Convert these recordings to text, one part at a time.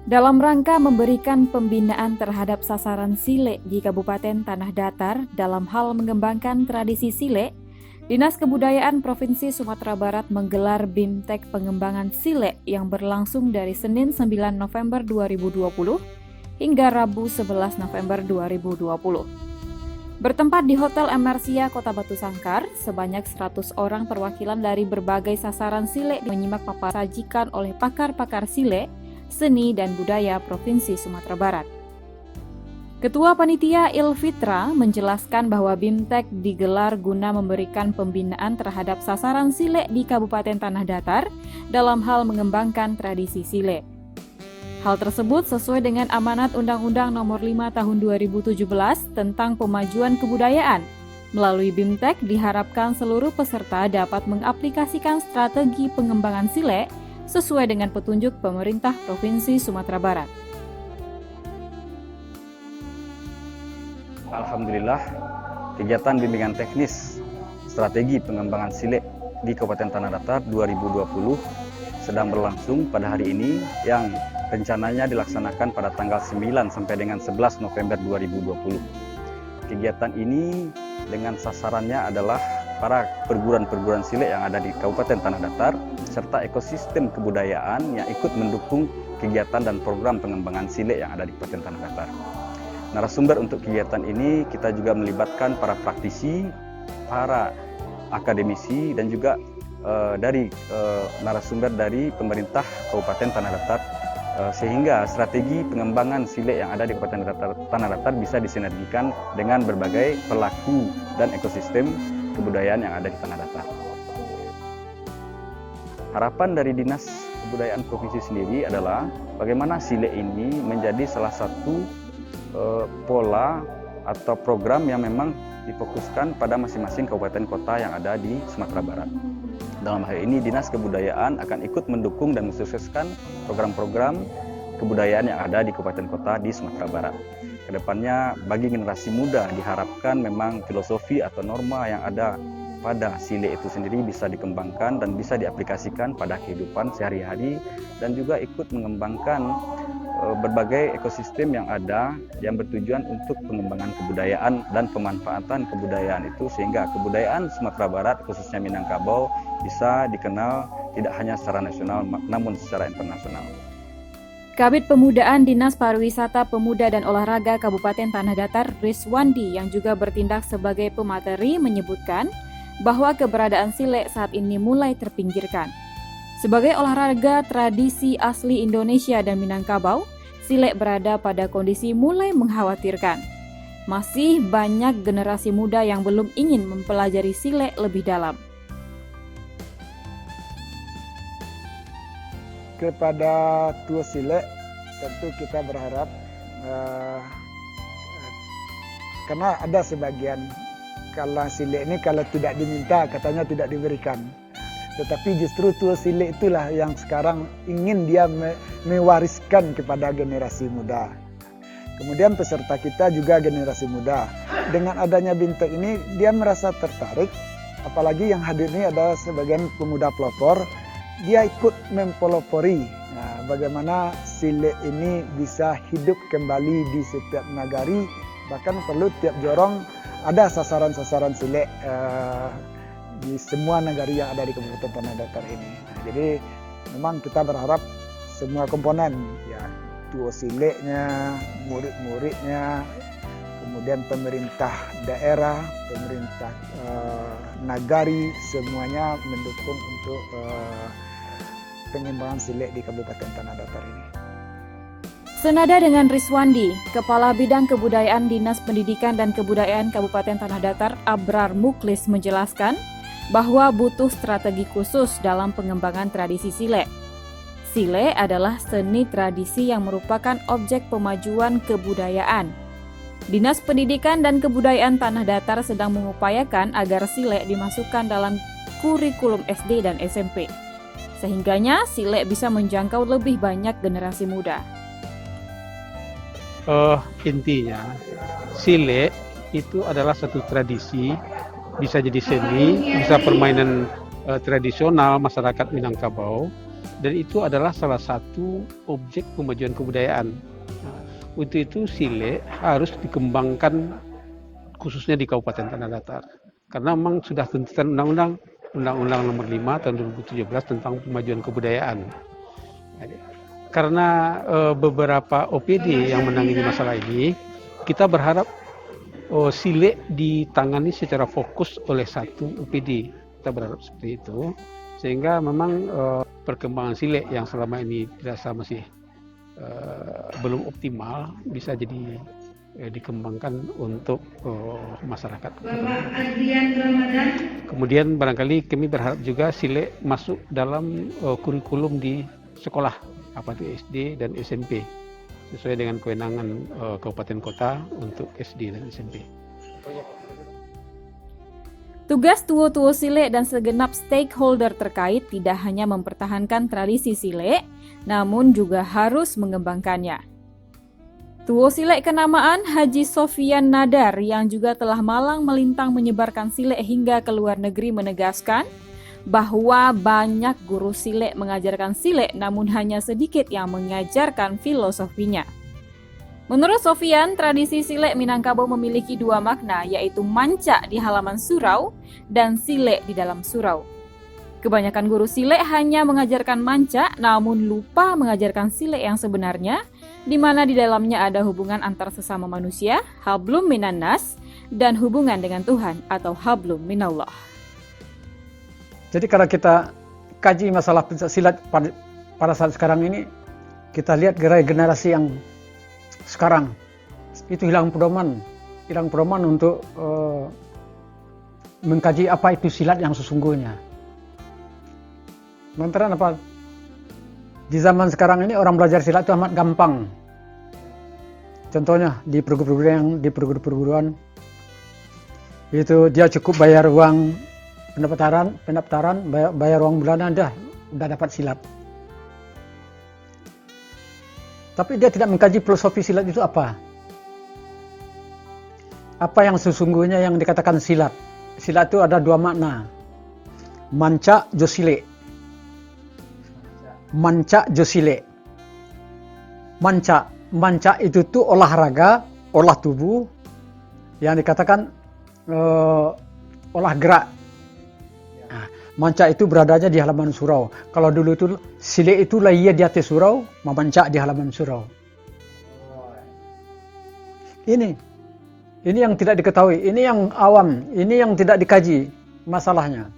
Dalam rangka memberikan pembinaan terhadap sasaran Sile di Kabupaten Tanah Datar dalam hal mengembangkan tradisi Sile, Dinas Kebudayaan Provinsi Sumatera Barat menggelar BIMTEK Pengembangan Sile yang berlangsung dari Senin 9 November 2020 hingga Rabu 11 November 2020. Bertempat di Hotel Emersia Kota Batu Sangkar, sebanyak 100 orang perwakilan dari berbagai sasaran Sile menyimak paparan sajikan oleh pakar-pakar Sile, Seni dan Budaya Provinsi Sumatera Barat. Ketua Panitia Ilfitra menjelaskan bahwa BIMTEK digelar guna memberikan pembinaan terhadap sasaran Sile di Kabupaten Tanah Datar dalam hal mengembangkan tradisi Sile. Hal tersebut sesuai dengan amanat Undang-Undang Nomor 5 Tahun 2017 tentang Pemajuan Kebudayaan. Melalui BIMTEK diharapkan seluruh peserta dapat mengaplikasikan strategi pengembangan Sile sesuai dengan petunjuk pemerintah Provinsi Sumatera Barat. Alhamdulillah, kegiatan bimbingan teknis strategi pengembangan Sile di Kabupaten Tanah Datar 2020 sedang berlangsung pada hari ini yang rencananya dilaksanakan pada tanggal 9 sampai dengan 11 November 2020. Kegiatan ini dengan sasarannya adalah para perguruan-perguruan Sile yang ada di Kabupaten Tanah Datar serta ekosistem kebudayaan yang ikut mendukung kegiatan dan program pengembangan Sile yang ada di Kabupaten Tanah Datar. Narasumber untuk kegiatan ini kita juga melibatkan para praktisi, para akademisi dan juga dari narasumber dari pemerintah Kabupaten Tanah Datar sehingga strategi pengembangan Sile yang ada di Kabupaten Tanah Datar bisa disinergikan dengan berbagai pelaku dan ekosistem kebudayaan yang ada di Tanah Datar. Harapan dari Dinas Kebudayaan Provinsi sendiri adalah bagaimana Sile ini menjadi salah satu pola atau program yang memang difokuskan pada masing-masing kabupaten kota yang ada di Sumatera Barat. Dalam hal ini Dinas Kebudayaan akan ikut mendukung dan mensukseskan program-program kebudayaan yang ada di kabupaten kota di Sumatera Barat. Kedepannya bagi generasi muda diharapkan memang filosofi atau norma yang ada pada Sile itu sendiri bisa dikembangkan dan bisa diaplikasikan pada kehidupan sehari-hari dan juga ikut mengembangkan berbagai ekosistem yang ada yang bertujuan untuk pengembangan kebudayaan dan pemanfaatan kebudayaan itu sehingga kebudayaan Sumatera Barat khususnya Minangkabau bisa dikenal tidak hanya secara nasional namun secara internasional. Kabid Pemudaan Dinas Pariwisata Pemuda dan Olahraga Kabupaten Tanah Datar Rizwandi yang juga bertindak sebagai pemateri menyebutkan bahwa keberadaan Sile saat ini mulai terpinggirkan. Sebagai olahraga tradisi asli Indonesia dan Minangkabau, Sile berada pada kondisi mulai mengkhawatirkan. Masih banyak generasi muda yang belum ingin mempelajari Sile lebih dalam. Kepada Tua Sile tentu kita berharap karena ada sebagian kalau Sile ini kalau tidak diminta katanya tidak diberikan. Tetapi justru Tua Sile itulah yang sekarang ingin dia mewariskan kepada generasi muda. Kemudian peserta kita juga generasi muda. Dengan adanya BIMTEK ini dia merasa tertarik, apalagi yang hadir ini ada sebagian pemuda pelopor, dia ikut mempelopori bagaimana Sile ini bisa hidup kembali di setiap nagari, bahkan perlu tiap jorong ada sasaran-sasaran Sile di semua nagari yang ada di Kabupaten Tanah Datar ini. Jadi memang kita berharap semua komponen, ya Tua Sile-nya, murid-muridnya, kemudian pemerintah daerah, pemerintah nagari, semuanya mendukung untuk pengembangan Sile di Kabupaten Tanah Datar ini. Senada dengan Rizwandi, Kepala Bidang Kebudayaan Dinas Pendidikan dan Kebudayaan Kabupaten Tanah Datar Abrar Muklis menjelaskan bahwa butuh strategi khusus dalam pengembangan tradisi Sile. Sile adalah seni tradisi yang merupakan objek pemajuan kebudayaan. Dinas Pendidikan dan Kebudayaan Tanah Datar sedang mengupayakan agar Sile dimasukkan dalam kurikulum SD dan SMP. Sehingganya Sile bisa menjangkau lebih banyak generasi muda. Intinya, Sile itu adalah satu tradisi, bisa jadi seni, bisa permainan tradisional masyarakat Minangkabau, dan itu adalah salah satu objek pemajuan kebudayaan. Nah, untuk itu silet harus dikembangkan khususnya di Kabupaten Tanah Datar. Karena memang sudah tuntutan Undang-Undang Nomor 5 tahun 2017 tentang pemajuan kebudayaan. Karena beberapa OPD yang menangani masalah ini, kita berharap silet ditangani secara fokus oleh satu OPD. Kita berharap seperti itu, sehingga memang perkembangan silet yang selama ini dirasa masih belum optimal bisa jadi dikembangkan untuk masyarakat. Kemudian barangkali kami berharap juga silet masuk dalam kurikulum di sekolah, apa itu SD dan SMP, sesuai dengan kewenangan kabupaten kota untuk SD dan SMP. Tugas Tuo-Tuo Silet dan segenap stakeholder terkait tidak hanya mempertahankan tradisi silet, namun juga harus mengembangkannya. Tuo Silet kenamaan Haji Sofian Nadar yang juga telah malang melintang menyebarkan silet hingga ke luar negeri menegaskan bahwa banyak guru silet mengajarkan silet namun hanya sedikit yang mengajarkan filosofinya. Menurut Sofian, tradisi silet Minangkabau memiliki dua makna, yaitu manca di halaman surau dan silet di dalam surau. Kebanyakan guru silet hanya mengajarkan manca namun lupa mengajarkan silet yang sebenarnya, di mana di dalamnya ada hubungan antar sesama manusia, hablum minannas, dan hubungan dengan Tuhan atau hablum minallah. Jadi kalau kita kaji masalah silat pada saat sekarang ini, kita lihat generasi yang sekarang itu hilang pedoman untuk mengkaji apa itu silat yang sesungguhnya. Lantaran apa? Di zaman sekarang ini orang belajar silat itu amat gampang. Contohnya di perguruan itu dia cukup bayar uang pendaftaran, bayar uang bulanan, udah dapat silat. Tapi dia tidak mengkaji filosofi silat itu apa. Apa yang sesungguhnya yang dikatakan silat. Silat itu ada dua makna. Manca josile. Manca josile. Manca itu tuh olahraga, olah tubuh yang dikatakan olah gerak. Nah, manca itu beradanya di halaman surau. Kalau dulu itu silet itu lahir di atas surau, memanca di halaman surau. Ini yang tidak diketahui, ini yang awam, ini yang tidak dikaji masalahnya.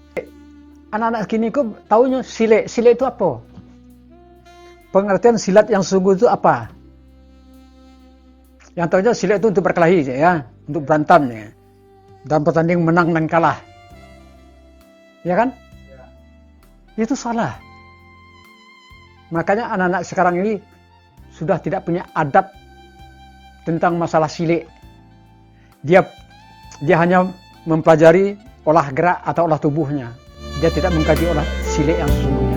Anak-anak kini kok taunya silet itu apa? Pengertian silat yang sungguh itu apa? Yang tahunya silet itu untuk berkelahi, ya, untuk berantem, ya, dan pertandingan menang dan kalah, ya kan? Itu salah. Makanya anak-anak sekarang ini sudah tidak punya adab tentang masalah silet. Dia hanya mempelajari olah gerak atau olah tubuhnya. Dia tidak mengkaji olah silet yang sesungguhnya.